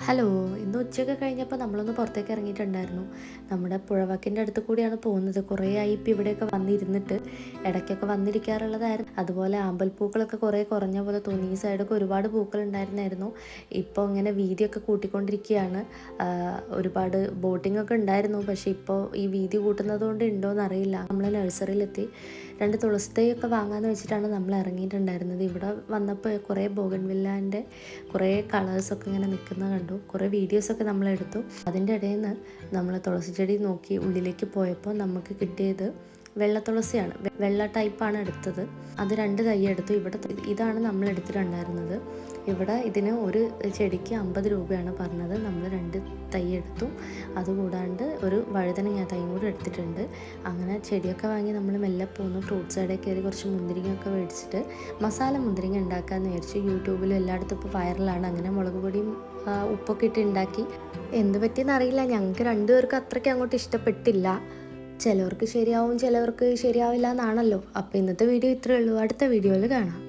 Hello, ഇന്ന് ഉച്ചയൊക്കെ കഴിഞ്ഞപ്പോൾ നമ്മളൊന്ന് പുറത്തേക്ക് ഇറങ്ങിയിട്ടുണ്ടായിരുന്നു. നമ്മുടെ പുഴവക്കിൻ്റെ അടുത്ത് കൂടിയാണ് പോകുന്നത്. കുറേ ആയി ഇപ്പം ഇവിടെയൊക്കെ വന്നിരുന്നിട്ട്, ഇടയ്ക്കൊക്കെ വന്നിരിക്കാറുള്ളതായിരുന്നു. അതുപോലെ ആമ്പൽപ്പൂക്കളൊക്കെ കുറേ കുറഞ്ഞ പോലെ തോന്നി. ഈ സൈഡൊക്കെ ഒരുപാട് പൂക്കൾ ഉണ്ടായിരുന്നായിരുന്നു. ഇപ്പോൾ ഇങ്ങനെ വീതിയൊക്കെ കൂട്ടിക്കൊണ്ടിരിക്കുകയാണ്. ഒരുപാട് ബോട്ടിംഗ് ഒക്കെ ഉണ്ടായിരുന്നു. പക്ഷേ ഇപ്പോൾ ഈ വീതി കൂട്ടുന്നത് കൊണ്ട് ഉണ്ടോയെന്ന് അറിയില്ല. നമ്മൾ നഴ്സറിയിലെത്തി 2 തുളസി തൈയൊക്കെ വാങ്ങാമെന്ന് വെച്ചിട്ടാണ് നമ്മൾ ഇറങ്ങിയിട്ടുണ്ടായിരുന്നത്. ഇവിടെ വന്നപ്പോൾ കുറേ ബോഗൺവില്ലാൻ്റെ കുറേ കളേഴ്സൊക്കെ ഇങ്ങനെ നിൽക്കുന്നത് കണ്ടു. കുറേ വീഡിയോസൊക്കെ നമ്മളെടുത്തു. അതിൻ്റെ ഇടയിൽ നിന്ന് നമ്മൾ തുളസി ചെടി നോക്കി ഉള്ളിലേക്ക് പോയപ്പോൾ നമുക്ക് കിട്ടിയത് വെള്ള തുളസിയാണ്. വെള്ള ടൈപ്പാണ് എടുത്തത്. അത് 2 തൈ എടുത്തു. ഇതാണ് നമ്മൾ എടുത്തിട്ടുണ്ടായിരുന്നത്. ഇവിടെ ഇതിന് ഒരു ചെടിക്ക് 50 രൂപയാണ് പറഞ്ഞത്. നമ്മൾ 2 തൈ എടുത്തു. അതുകൂടാണ്ട് ഒരു വഴുതനങ്ങ തൈയും കൂടി എടുത്തിട്ടുണ്ട്. അങ്ങനെ ചെടിയൊക്കെ വാങ്ങി നമ്മൾ മെല്ലെ പോന്നു. ഫ്രൂട്ട്സ് സൈഡിൽ കയറി കുറച്ച് മുന്തിരിങ്ങയൊക്കെ മേടിച്ചിട്ട് മസാല മുന്തിരിങ്ങ ഉണ്ടാക്കാമെന്ന് വിചാരിച്ചു. യൂട്യൂബിലും എല്ലായിടത്തും ഇപ്പോൾ വൈറലാണ്. അങ്ങനെ മുളക് പൊടിയും ഉപ്പൊക്കെ ഇട്ട് ഉണ്ടാക്കി. എന്ത് പറ്റിയെന്ന് അറിയില്ല, ഞങ്ങൾക്ക് 2 പേർക്കും അത്രയ്ക്ക് അങ്ങോട്ട് ഇഷ്ടപ്പെട്ടില്ല. ചിലവർക്ക് ശരിയാവും, ചിലവർക്ക് ശരിയാവില്ല എന്നാണല്ലോ. അപ്പോൾ ഇന്നത്തെ വീഡിയോ ഇത്രയേ ഉള്ളൂ. അടുത്ത വീഡിയോയിൽ കാണാം.